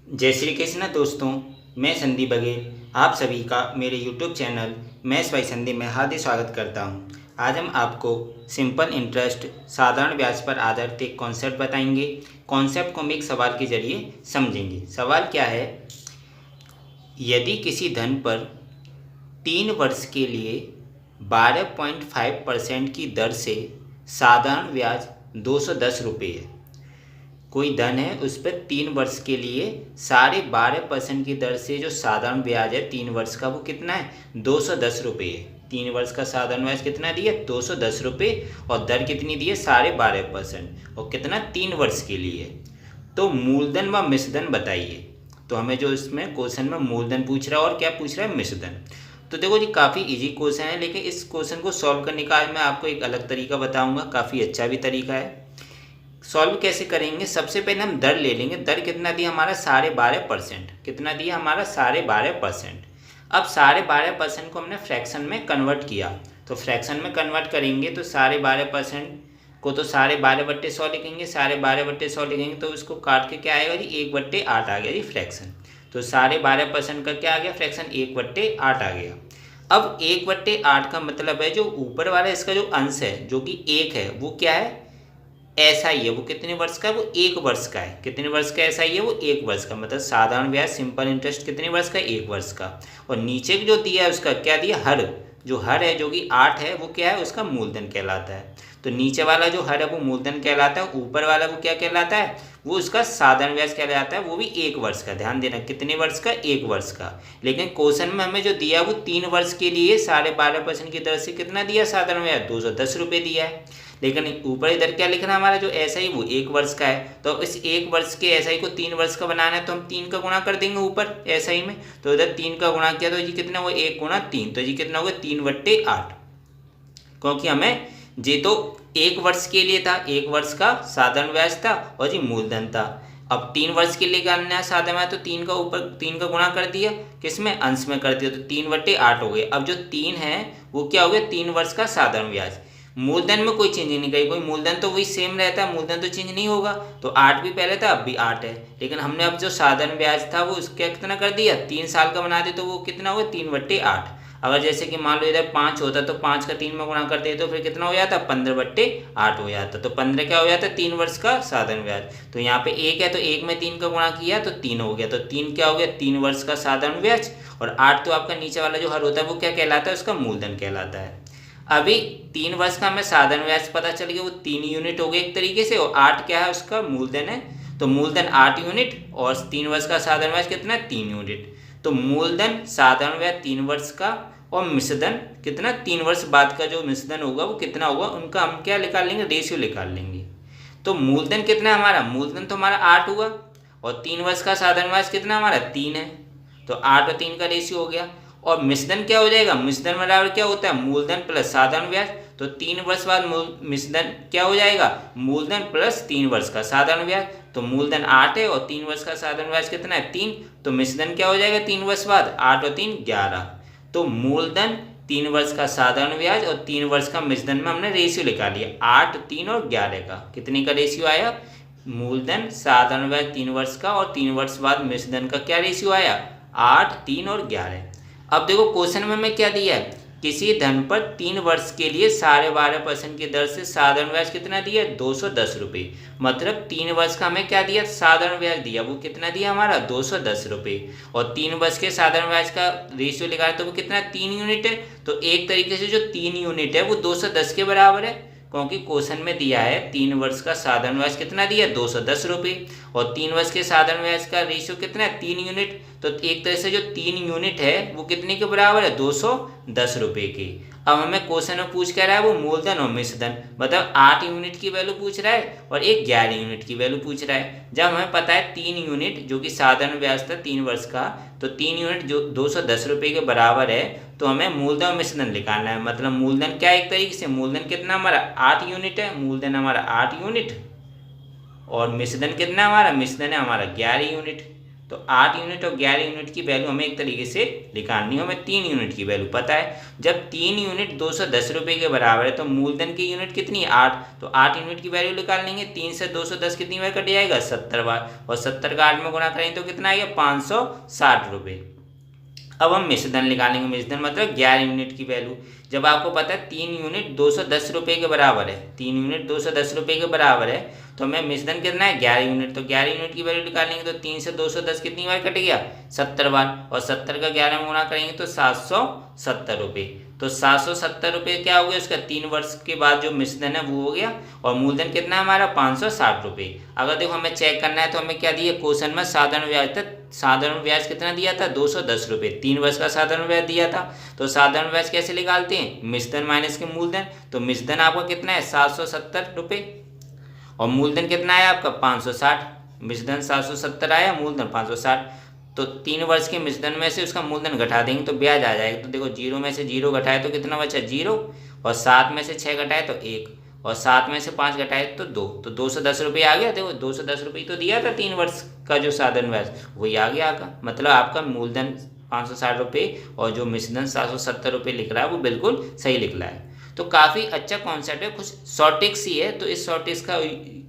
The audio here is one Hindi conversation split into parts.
जय श्री कृष्ण दोस्तों। मैं संदीप बघेल आप सभी का मेरे YouTube channel maths by Sandeep में हार्दिक स्वागत करता हूं। आज हम आपको सिंपल इंटरेस्ट साधारण ब्याज पर आधारित एक कॉन्सेप्ट बताएंगे। कॉन्सेप्ट को हम एक सवाल के जरिए समझेंगे। सवाल क्या है, यदि किसी धन पर 3 वर्ष के लिए 12.5% की दर से साधारण ब्याज 210 रुपये है। कोई धन है, उस पर 3 वर्ष के लिए 12.5% की दर से जो साधारण ब्याज है 3 वर्ष का, वो कितना है? 210 रुपये है। 3 वर्ष का साधारण ब्याज कितना दिया? 210 रुपये। और दर कितनी दी है? 12.5%। और कितना? 3 वर्ष के लिए। तो मूलधन व मिश्रधन बताइए। तो हमें जो इसमें क्वेश्चन में मूलधन पूछ रहा है और क्या पूछ रहा है? मिश्रधन। तो देखो जी, काफ़ी इजी क्वेश्चन है, लेकिन इस क्वेश्चन को सॉल्व करने का आज मैं आपको एक अलग तरीका बताऊंगा। काफ़ी अच्छा भी तरीका है। सॉल्व कैसे करेंगे? सबसे पहले हम दर ले लेंगे। दर कितना दिया हमारा? 12.5%। कितना दिया हमारा? 12.5%। अब 12.5% को हमने फ्रैक्शन में कन्वर्ट किया। तो फ्रैक्शन में कन्वर्ट करेंगे तो 12.5% को तो 12.5/100 लिखेंगे। 12.5/100 लिखेंगे तो उसको काट के क्या आएगा जी? 1/8 आ गया जी फ्रैक्शन। तो 12.5% का क्या आ गया? फ्रैक्शन 1/8 आ गया। अब 1/8 का मतलब है जो ऊपर वाला इसका जो अंश है जो कि 1 है, वो क्या है? ऐसा ही है। वो कितने वर्ष का है? वो 1 वर्ष का है। कितने वर्ष का ऐसा ही है? वो 1 वर्ष का। मतलब साधारण ब्याज सिंपल इंटरेस्ट कितने वर्ष का? 1 वर्ष का। और नीचे जो दिया है उसका क्या दिया? हर। जो हर है जो कि 8 है, वो क्या है? उसका मूलधन कहलाता है। तो नीचे वाला जो हर है वो मूलधन कहलाता है। ऊपर वाला वो क्या कहलाता है? वो उसका साधारण ब्याज कहलाता है। वो भी 1 वर्ष का। ध्यान देना, कितने वर्ष का? 1 वर्ष का। लेकिन क्वेश्चन में हमें जो दिया वो 3 वर्ष के लिए 12.5% की दर से कितना दिया? साधारण ब्याज 210 रुपये दिया है। लेकिन ऊपर इधर क्या लिखना हमारा? जो ऐसा ही वो 1 वर्ष का है। तो इस 1 वर्ष के ऐसा ही को 3 वर्ष का बनाना है तो हम 3 का गुणा कर देंगे ऊपर ऐसा ही में। तो इधर 3 का गुणा किया तो जी कितना हुआ? 1 गुणा 3। तो जी कितना होगा? 3/8। क्योंकि हमें जी तो 1 वर्ष के लिए था, 1 वर्ष का साधारण ब्याज था और जी मूलधन था। अब 3 वर्ष के लिए करना है साधारण ब्याज, तो 3 का ऊपर 3 का गुणा कर दिया, किसमें? अंश में कर दिया। तो 3/8 हो गए। अब जो 3 है वो क्या हो गया? 3 वर्ष का साधारण ब्याज। मूलधन में कोई चेंज नहीं करी। कोई मूलधन तो वही सेम रहता है, मूलधन तो चेंज नहीं होगा। तो 8 भी पहले था, अब भी 8 है। लेकिन हमने अब जो साधारण ब्याज था वो उसका कितना कर दिया? 3 साल का बना दे तो वो कितना होगा? 3/8। अगर जैसे कि मान लो इधर 5 होता तो 5 का 3 में गुणा कर दे तो फिर कितना हो जाता? 15/8 हो जाता। तो 15 क्या हो जाता? 3 वर्ष का साधारण ब्याज। तो यहाँ पे 1 है तो 1 में 3 का गुणा किया तो 3 हो गया। तो 3 क्या हो गया? 3 वर्ष का साधारण ब्याज। और 8 तो आपका नीचे वाला जो हर होता है वो क्या कहलाता है? उसका मूलधन कहलाता है। अभी 3 वर्ष का हमें साधारण ब्याज पता चल गया, वो 3 यूनिट हो गए एक तरीके से। और 8 क्या है? उसका मूलधन है। तो मूलधन 8 यूनिट और 3 वर्ष का साधारण ब्याज कितना है? 3 यूनिट। तो मूलधन साधारण ब्याज 3 वर्ष का और मिश्रधन कितना? 3 वर्ष बाद का जो मिश्रधन होगा वो कितना होगा? उनका हम क्या निकाल लेंगे? रेशियो निकाल लेंगे। तो मूलधन कितना है हमारा? मूलधन तो हमारा 8 हुआ। और 3 वर्ष का साधारण ब्याज कितना हमारा? 3 है। तो 8 और 3 का रेशियो हो गया। और मिश्रधन क्या हो जाएगा? मिश्रधन बराबर क्या होता है? मूलधन प्लस साधारण ब्याज। तो 3 वर्ष बाद मिश्रधन क्या हो जाएगा? मूलधन प्लस 3 वर्ष का साधारण ब्याज। तो मूलधन 8 है और 3 वर्ष का साधारण ब्याज कितना है? 3। तो मिश्रधन क्या हो जाएगा 3 वर्ष बाद? 8 और 3 11। तो मूलधन 3 वर्ष का साधारण ब्याज और 3 वर्ष का मिश्रधन में हमने रेशियो निकाल लिया 8, 3 और 11 का। कितने का रेशियो आया? मूलधन साधारण ब्याज 3 वर्ष का और 3 वर्ष बाद मिश्रधन का क्या रेशियो आया? 8, 3 और 11। अब देखो क्वेश्चन में हमें क्या दिया है? किसी धन पर 3 वर्ष के लिए 12.5% की दर से साधारण ब्याज कितना दिया? 210 रुपये। मतलब 3 वर्ष का हमें क्या दिया? साधारण ब्याज दिया। वो कितना दिया हमारा? 210 रुपये। और 3 वर्ष के साधारण ब्याज का रेशियो निकाला तो वो कितना? 3 यूनिट है। तो एक तरीके से जो 3 यूनिट है वो 210 के बराबर है। क्योंकि क्वेश्चन में दिया है 3 वर्ष का साधारण ब्याज कितना दिया? 210 रुपये। और 3 वर्ष के साधारण ब्याज का रेशियो कितना है? 3 यूनिट। तो एक तरह से जो 3 यूनिट है वो कितने के बराबर है? 210 रुपये के। अब हमें क्वेश्चन में पूछ क्या रहा है? वो मूलधन और मिश्रधन। मतलब 8 यूनिट की वैल्यू पूछ रहा है और एक 11 यूनिट की वैल्यू पूछ रहा है। जब हमें पता है 3 यूनिट जो कि साधारण ब्याज था 3 वर्ष का, तो 3 यूनिट जो 210 रुपये के बराबर है, तो हमें मूलधन और मिश्रधन निकालना है। मतलब मूलधन क्या है? एक तरीके से मूलधन कितना हमारा? 8 यूनिट है। मूलधन हमारा 8 यूनिट। और मिश्रधन कितना हमारा? मिश्रधन है हमारा 11 यूनिट। तो 8 यूनिट और 11 यूनिट की वैल्यू हमें एक तरीके से निकालनी है। हमें 3 यूनिट की वैल्यू पता है। जब 3 यूनिट 210 रुपये के बराबर है तो मूलधन की यूनिट कितनी है 8, तो 8 यूनिट की वैल्यू निकाल लेंगे। 3 से 210 कितनी बार कट जाएगा 70 बार, और 70 का 8 में गुणा करेंगे तो कितना आएगा 560 रुपये। अब हम मिश्रधन निकालेंगे। मिश्रधन मतलब 11 यूनिट की वैल्यू। जब आपको पता है 3 यूनिट 210 रुपये के बराबर है, 3 यूनिट 210 रुपये के बराबर है, तो हमें मिश्रधन कितना है 11 यूनिट, तो 11 यूनिट की वैल्यू निकालेंगे तो 3 से 210 कितनी बार कट गया 70 बार, और 70 का 11 में गुणा करेंगे तो 770 रुपये। तो 770 रुपये क्या हो गया उसका 3 वर्ष के बाद जो मिश्रधन है वो हो गया, और मूलधन कितना है हमारा 560 रुपये। अगर देखो हमें चेक करना है तो हमें क्या दिया क्वेश्चन में साधारण ब्याज था, साधारण ब्याज कितना दिया था 210 रुपये, 3 वर्ष का साधारण ब्याज दिया था। तो साधारण ब्याज कैसे निकालते हैं, मिश्रधन माइनस के मूलधन। तो मिश्रधन आपका कितना है 770 रुपये, और मूलधन कितना है आपका 560। मिश्रधन 770 आया, मूलधन 560। तो 3 वर्ष के मिश्रधन में से उसका मूलधन घटा देंगे तो ब्याज आ जाएगा। तो देखो 0 में से 0 घटाए तो कितना बचा 0, और 7 में से 6 घटाए तो 1, और 7 में से 5 घटाए तो 2, तो 210 रुपये आ गया। देखो 210 रुपये तो दिया था 3 वर्ष का जो साधारण ब्याज वही आ गया आपका। मतलब आपका मूलधन 560 रुपये और जो मिश्रधन 770 रुपये लिख रहा है वो बिल्कुल सही लिख रहा है। तो काफ़ी अच्छा कॉन्सेप्ट है, कुछ शॉर्ट ट्रिक्स ही है। तो इस शॉर्ट ट्रिक्स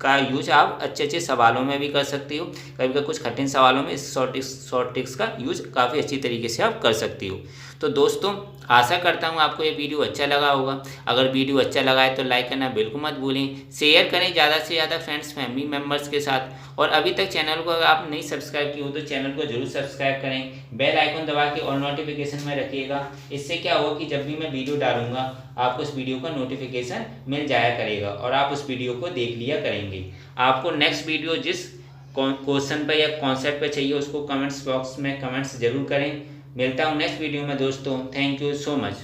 का यूज आप अच्छे सवालों में भी कर सकती हो। कभी कभी कुछ कठिन सवालों में इस शॉर्ट ट्रिक्स का यूज काफ़ी अच्छी तरीके से आप कर सकती हो। तो दोस्तों आशा करता हूँ आपको ये वीडियो अच्छा लगा होगा। अगर वीडियो अच्छा लगा है तो लाइक करना बिल्कुल मत भूलें, शेयर करें ज़्यादा से ज़्यादा फ्रेंड्स फैमिली मेम्बर्स के साथ। और अभी तक चैनल को अगर आप नहीं सब्सक्राइब किए हो तो चैनल को जरूर सब्सक्राइब करें, बेल आइकन दबा के और नोटिफिकेशन में रखिएगा। इससे क्या होगा कि जब भी मैं वीडियो डालूंगा आपको उस वीडियो का नोटिफिकेशन मिल जाया करेगा और आप उस वीडियो को देख लिया करेंगे। आपको नेक्स्ट वीडियो जिस क्वेश्चन पे या कॉन्सेप्ट पे चाहिए उसको कमेंट्स बॉक्स में कमेंट्स जरूर करें। मिलता हूँ नेक्स्ट वीडियो में दोस्तों। Thank you so much.